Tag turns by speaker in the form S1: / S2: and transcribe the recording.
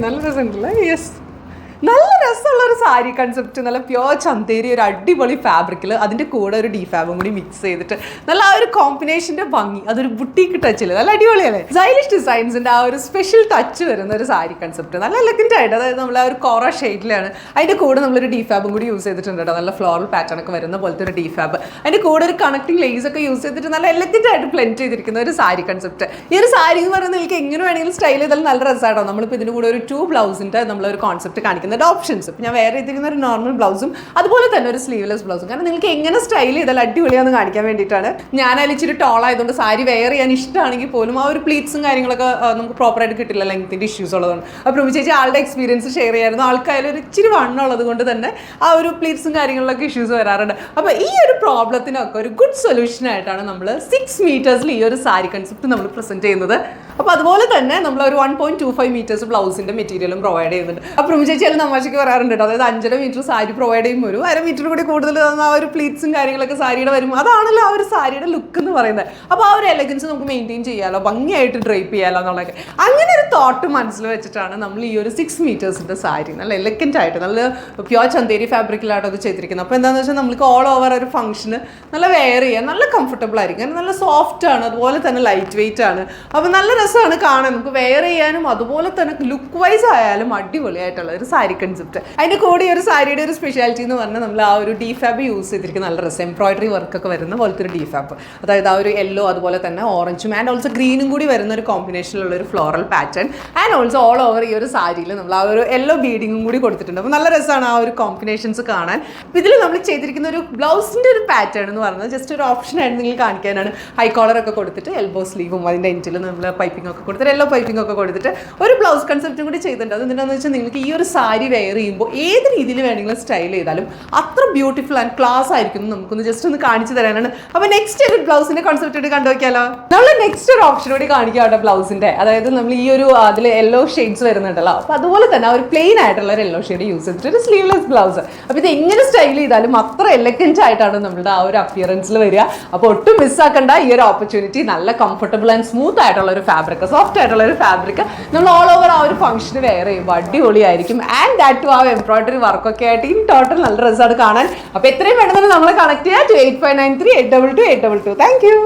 S1: നല്ല രസമുണ്ടല്ലേ? യെസ്, നല്ല രസമുള്ളൊരു സാരി കൺസെപ്റ്റ്, നല്ല പ്യോർ ചന്തേരി, ഒരു അടിപൊളി ഫാബ്രിക്കിൽ അതിൻ്റെ കൂടെ ഒരു ഡീഫാബും കൂടി മിക്സ് ചെയ്തിട്ട് നല്ല ആ ഒരു കോമ്പിനേഷൻ്റെ ഭംഗി, അതൊരു ബുട്ടീക്ക് ടച്ചില്ല, നല്ല അടിപൊളിയല്ലേ? സ്റ്റൈലിഷ് ഡിസൈൻസിൻ്റെ ആ ഒരു സ്പെഷ്യൽ ടച്ച് വരുന്ന ഒരു സാരി കൺസെപ്റ്റ്, നല്ല എലഗൻ്റ് ആയിട്ട്, അതായത് നമ്മൾ ആ ഒരു കോറ ഷെയ്ഡിലാണ്. അതിൻ്റെ കൂടെ നമ്മളൊരു ഡീഫാബും കൂടി യൂസ് ചെയ്തിട്ടുണ്ട് കേട്ടോ, നല്ല ഫ്ലോറൽ പാറ്റേൺ ഒക്കെ വരുന്ന പോലത്തെ ഒരു ഡീഫാബ്. അതിൻ്റെ കൂടെ ഒരു കണക്റ്റിംഗ് ലേസ് ഒക്കെ യൂസ് ചെയ്തിട്ട് നല്ല എലഗൻ്റ് ആയിട്ട് ബ്ലെൻഡ് ചെയ്തിരിക്കുന്ന ഒരു സാരി കൺസെപ്റ്റ്. ഈ ഒരു സാരി എന്ന് പറയുന്നത് നിങ്ങൾക്ക് എങ്ങനെ വേണമെങ്കിലും സ്റ്റൈൽ ചെയ്താൽ നല്ല രസമായിട്ടോ. നമ്മളിപ്പോൾ ഇതിൻ്റെ കൂടെ ഒരു 2 ബ്ലൗസിൻ്റെ നമ്മളൊരു കോൺസെപ്റ്റ് കാണിക്കുന്നത് ഓപ്ഷൻസ്. ഇപ്പം ഞാൻ വേറെ ഇതിരിക്കുന്ന ഒരു നോർമൽ ബ്ലൗസും അതുപോലെ തന്നെ ഒരു സ്ലീവ്ലെസ് ബ്ലൗസും, കാരണം നിങ്ങൾക്ക് എങ്ങനെ സ്റ്റൈൽ ചെയ്താൽ അടിപൊളിയാണെന്ന് കാണിക്കാൻ വേണ്ടിയിട്ടാണ്. ഞാൻ അതിൽ ഇച്ചിരി ടോൾ ആയതുകൊണ്ട് സാരി വെയർ ചെയ്യാൻ ഇഷ്ടമാണെങ്കിൽ പോലും ആ ഒരു പ്ലീറ്റ്സും കാര്യങ്ങളൊക്കെ നമുക്ക് പ്രോപ്പറായിട്ട് കിട്ടില്ല, ലെങ്ത്തിൻ്റെ ഇഷ്യൂസ് ഉള്ളതുകൊണ്ട്. അപ്പോൾ പ്രഭു ചേച്ചി ആളുടെ എക്സ്പീരിയൻസ് ഷെയർ ചെയ്യായിരുന്നു. ആൾക്കാർ ഒരു ഇച്ചിരി വണ്ണുള്ളത് കൊണ്ട് തന്നെ ആ ഒരു പ്ലീറ്റ്സും കാര്യങ്ങളിലൊക്കെ ഇഷ്യൂസ് വരാറുണ്ട്. അപ്പോൾ ഈ ഒരു പ്രോബ്ലത്തിനൊക്കെ ഒരു ഗുഡ് സൊല്യൂഷൻ ആയിട്ടാണ് നമ്മൾ 6 മീറ്റേഴ്സിൽ ഈ ഒരു സാരി കൺസെപ്റ്റ് നമ്മൾ പ്രസൻറ്റ് ചെയ്യുന്നത്. അപ്പോൾ അതുപോലെ തന്നെ നമ്മൾ ഒരു 1.25 മീറ്റേഴ്സ് ബ്ലൗസിൻ്റെ മെറ്റീരിയലും പ്രൊവൈഡ് ചെയ്യുന്നുണ്ട്. അപ്പോൾ പ്രഭു ചേച്ചി അത് തമാശയ്ക്ക് പറയാറുണ്ട് കേട്ടോ, അതായത് 5.5 മീറ്റർ സാരി പ്രൊവൈഡ് ചെയ്യുമ്പോൾ ഒരു 1/2 മീറ്റർ കൂടി കൂടുതൽ ആ ഒരു പ്ലീറ്റ്സും കാര്യങ്ങളൊക്കെ സാരിയുടെ വരുമ്പോൾ അതാണല്ലോ ആ ഒരു സാരിയുടെ ലുക്ക് എന്ന് പറയുന്നത്. അപ്പോൾ ആ ഒരു എലഗൻസ് നമുക്ക് മെയിൻറ്റെയിൻ ചെയ്യാമല്ലോ, ഭംഗിയായിട്ട് ഡ്രൈപ്പ് ചെയ്യാമല്ലോ എന്നുള്ളതൊക്കെ, അങ്ങനെ ഒരു തോട്ട് മനസ്സിൽ വെച്ചിട്ടാണ് നമ്മൾ ഈ ഒരു 6 മീറ്റേഴ്സിൻ്റെ സാരി നല്ല എലഗൻ്റ് ആയിട്ട് നല്ല പ്യോർ ചന്തേരി ഫാബ്രിക്കിലായിട്ട് അത് ചെയ്തിരിക്കുന്നത്. അപ്പോൾ എന്താണെന്ന് വെച്ചാൽ നമുക്ക് ഓൾ ഓവർ ഒരു ഫംഗ്ഷന് നല്ല വെയർ ചെയ്യാൻ നല്ല കംഫർട്ടബിൾ ആയിരിക്കും, നല്ല സോഫ്റ്റ് ആണ്, അതുപോലെ തന്നെ ലൈറ്റ് വെയിറ്റ് ആണ്. അപ്പോൾ നല്ല രസമാണ് കാണാൻ, നമുക്ക് വെയർ ചെയ്യാനും അതുപോലെ തന്നെ ലുക്ക് വൈസ് ആയാലും അടിപൊളിയായിട്ടുള്ള ഒരു സാരി കൺസെപ്റ്റ്. അതിൻ്റെ കൂടെ ഒരു സാരിയുടെ ഒരു സ്പെഷ്യാലിറ്റി എന്ന് പറഞ്ഞാൽ നമ്മൾ ആ ഒരു ഡീഫാബ് യൂസ് ചെയ്തിരിക്കുന്ന നല്ല രസം എംബ്രോയിഡറി വർക്കൊക്കെ വരുന്ന പോലത്തെ ഒരു ഡീഫാബ്, അതായത് ആ ഒരു യെല്ലോ അതുപോലെ തന്നെ ഓറഞ്ചും ആൻഡ് ഓൾസോ ഗ്രീനും കൂടി വരുന്ന ഒരു കോമ്പിനേഷനിലുള്ള ഒരു floral pattern and also all over ഈ ഒരു സാരിയിൽ നമ്മൾ ആ ഒരു യെല്ലോ ബീഡിങ്ങും കൂടി കൊടുത്തിട്ടുണ്ട്. അപ്പോൾ നല്ല രസമാണ് ആ ഒരു കോമ്പിനേഷൻസ് കാണാൻ. ഇതിൽ നമ്മൾ ചെയ്തിരിക്കുന്ന ഒരു ബ്ലൗസിൻ്റെ ഒരു പാറ്റേൺ എന്ന് പറയുന്നത് ജസ്റ്റ് ഒരു ഓപ്ഷൻ ആയിട്ട് നിങ്ങൾ കാണിക്കാനാണ്. ഹൈ കോളറൊക്കെ കൊടുത്തിട്ട് എൽബോ സ്ലീവും അതിൻ്റെ എൻഡിൽ നമ്മൾ പൈപ്പിംഗ് ഒക്കെ കൊടുത്തിട്ട് യെല്ലോ പൈപ്പിംഗ് ഒക്കെ കൊടുത്തിട്ട് ഒരു ബ്ലൗസ് കൺസെപ്റ്റും കൂടി ചെയ്തിട്ടുണ്ട്. അത് എന്താണെന്ന് വെച്ചാൽ നിങ്ങൾക്ക് ഈ ഒരു സാരി വെയർ ചെയ്യുമ്പോൾ ഏത് രീതിയിൽ വേണമെങ്കിലും സ്റ്റൈൽ ചെയ്താലും അത്ര ബ്യൂട്ടിഫുൾ ആൻഡ് ക്ലാസ് ആയിരിക്കും. നമുക്കൊന്ന് ജസ്റ്റ് ഒന്ന് കാണിച്ചു തരാനാണ്. അപ്പോൾ നെക്സ്റ്റ് ഒരു ബ്ലൗസിന്റെ കോൺസെപ്റ്റ് കൂടി കണ്ടു നോക്കിയാലോ. നമ്മൾ നെക്സ്റ്റ് ഒരു ഓപ്ഷൻ കൂടി കാണിക്കാം കേട്ടോ ബ്ലൗസിന്റെ, അതായത് നമ്മൾ ഈ ഒരു അതിൽ യെല്ലോ ഷെയ്ഡ്സ് വരുന്നുണ്ടല്ലോ, അപ്പോൾ അതുപോലെ തന്നെ ആ ഒരു പ്ലെയിൻ ആയിട്ടുള്ള ഒരു യെല്ലോ ഷെയ്ഡ് യൂസ് ചെയ്തിട്ട് ഒരു സ്ലീവ്ലെസ് ബ്ലൗസ്. അപ്പോൾ ഇത് എങ്ങനെ സ്റ്റൈൽ ചെയ്താലും അത്ര എലഗൻ്റ് ആയിട്ടാണ് നമ്മുടെ ആ ഒരു അപ്പിയറൻസിൽ വരിക. അപ്പോൾ ഒട്ടും മിസ്സാക്കേണ്ട ഈ ഒരു ഓപ്പർച്യൂണിറ്റി. നല്ല കംഫർട്ടബിൾ ആൻഡ് സ്മൂത്ത് ആയിട്ടുള്ള ഒരു ഫാബ്രിക്, സോഫ്റ്റ് ആയിട്ടുള്ള ഒരു ഫാബ്രിക് നമ്മൾ ഓൾ ഓവർ ആ ഒരു ഫംഗ്ഷന് വെയർ ചെയ്യുമ്പോൾ അടിപൊളിയായിരിക്കും. ആൻഡ് ദാറ്റ് ടു ആ എംബ്രോയിഡറി വർക്കൊക്കെ ആയിട്ട് ഇൻ ടോട്ടൽ നല്ല രസമാണ് കാണാൻ. അപ്പോൾ എത്രയും പെട്ടെന്ന് നമ്മളെ കണക്ട് ചെയ്യുക 28593822. Thank you.